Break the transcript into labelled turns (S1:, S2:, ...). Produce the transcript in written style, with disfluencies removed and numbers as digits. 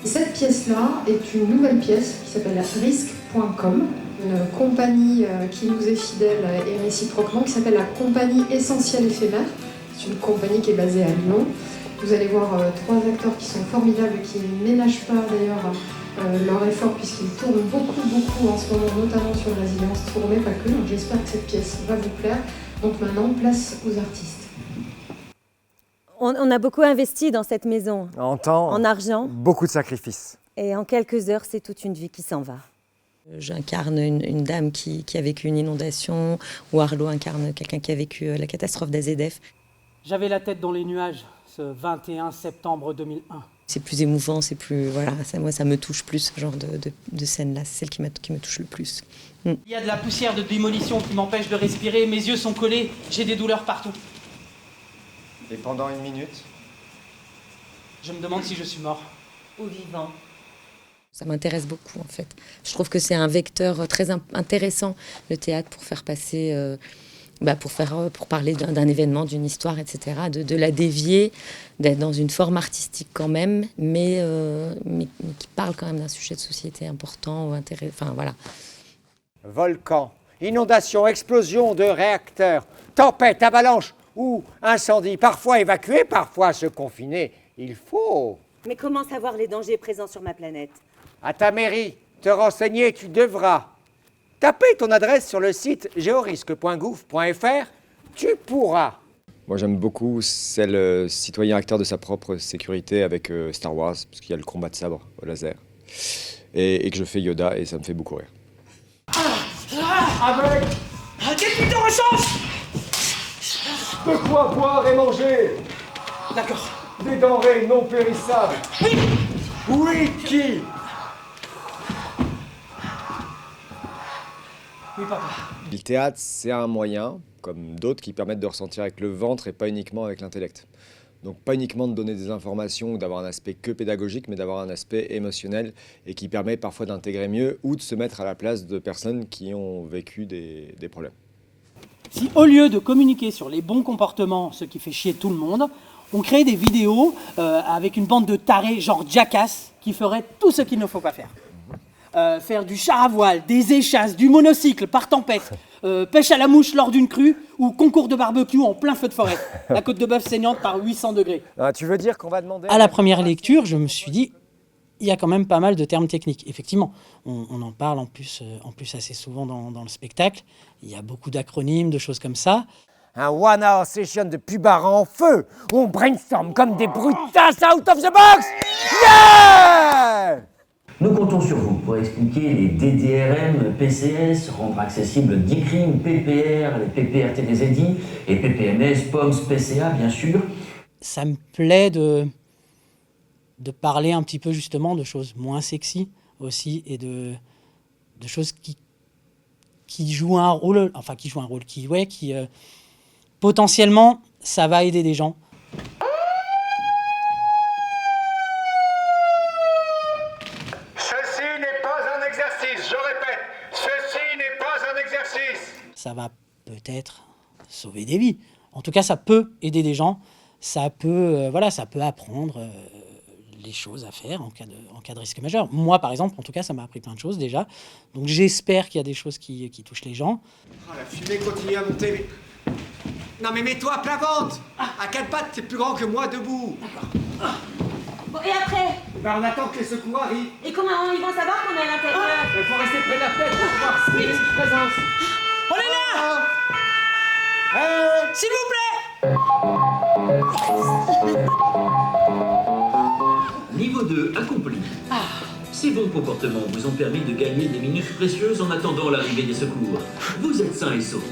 S1: Cette pièce-là est une nouvelle pièce qui s'appelle Risque.com, une compagnie qui nous est fidèle et réciproquement, qui s'appelle la Compagnie Essentielle Éphémère. C'est une compagnie qui est basée à Lyon. Vous allez voir trois acteurs qui sont formidables, qui ne ménagent pas d'ailleurs leur effort puisqu'ils tournent beaucoup en ce moment, notamment sur la résilience tour, mais pas que. Donc j'espère que cette pièce va vous plaire. Donc maintenant, place aux artistes.
S2: On a beaucoup investi dans cette maison,
S3: En temps,
S2: en argent,
S3: beaucoup de sacrifices.
S2: et en quelques heures, c'est toute une vie qui s'en va. J'incarne une dame qui a vécu une inondation, ou Arlo incarne quelqu'un qui a vécu la catastrophe d'AZF.
S4: J'avais la tête dans les nuages ce 21 septembre 2001.
S2: C'est plus émouvant, c'est plus... Voilà, moi ça me touche plus, ce genre de scène-là, c'est celle qui me touche le plus.
S4: Il y a de la poussière de démolition qui m'empêche de respirer, mes yeux sont collés, j'ai des douleurs partout.
S3: Et pendant 1 minute,
S4: Je me demande si je suis mort.
S2: Ou vivant. Ça m'intéresse beaucoup en fait. Je trouve que c'est un vecteur très intéressant, le théâtre, pour faire passer... pour parler d'un événement, d'une histoire, etc., de la dévier, d'être dans une forme artistique quand même, mais qui parle quand même d'un sujet de société important ou intéressant. Enfin, voilà.
S5: Volcan, inondation, explosion de réacteurs, tempête, avalanche ou incendie, parfois évacuer, parfois se confiner. Il faut,
S2: Mais comment savoir les dangers présents sur ma planète ?
S5: à ta mairie, te renseigner, tu devras. Taper ton adresse sur le site georisque.gouv.fr, tu pourras.
S6: Moi j'aime beaucoup celle citoyen acteur de sa propre sécurité avec Star Wars, parce qu'il y a le combat de sabre au laser. Et que je fais Yoda et ça me fait beaucoup rire.
S5: Avec
S4: Quel type de rechange ?
S5: de quoi boire et manger,
S4: D'accord.
S5: des denrées non périssables. Oui, qui?
S4: Oui, papa.
S6: Le théâtre, c'est un moyen, comme d'autres, qui permettent de ressentir avec le ventre et pas uniquement avec l'intellect. Donc pas uniquement de donner des informations ou d'avoir un aspect que pédagogique, mais d'avoir un aspect émotionnel et qui permet parfois d'intégrer mieux ou de se mettre à la place de personnes qui ont vécu des problèmes.
S4: Si au lieu de communiquer sur les bons comportements, ce qui fait chier tout le monde, on crée des vidéos avec une bande de tarés genre Jackass qui feraient tout ce qu'il ne faut pas faire. Faire du char à voile, des échasses, du monocycle par tempête, pêche à la mouche lors d'une crue ou concours de barbecue en plein feu de forêt. La côte de bœuf saignante par 800 degrés.
S3: Ah, tu veux dire qu'on va demander...
S4: À la première lecture, je me suis dit, il y a quand même pas mal de termes techniques. Effectivement, on en parle en plus assez souvent dans le spectacle. Il y a beaucoup d'acronymes, de choses comme ça.
S5: Un one-hour session de pubard en feu, où on brainstorm comme des brutasses out of the box. Yeah!
S7: Nous comptons sur vous pour expliquer les DDRM, PCS, rendre accessibles DICRIM, PPR, les PPRT des EDI, et PPMS, POMS, PCA bien sûr.
S4: Ça me plaît de parler un petit peu justement de choses moins sexy aussi et de choses qui jouent un rôle, qui potentiellement ça va aider des gens.
S5: Ceci n'est pas un exercice, je répète, ceci n'est pas un exercice.
S4: Ça va peut-être sauver des vies. En tout cas, ça peut aider des gens. Ça peut, ça peut apprendre les choses à faire en cas de risque majeur. Moi, par exemple, en tout cas, ça m'a appris plein de choses déjà. Donc, j'espère qu'il y a des choses qui touchent les gens.
S5: Oh, la fumée continue à monter. Mais... Non, mais mets-toi à plat ventre. À quatre pattes, t'es plus grand que moi debout.
S2: Bon, et après ?
S5: Ben, on attend que les secours arrivent.
S2: Et comment ils vont savoir qu'on est à l'intérieur ?
S5: Il faut rester près de la fenêtre pour voir s'il y a une présence.
S4: On est là ! S'il vous plaît !
S7: Niveau 2 accompli. Ces bons comportements vous ont permis de gagner des minutes précieuses en attendant l'arrivée des secours. Vous êtes sains et saufs.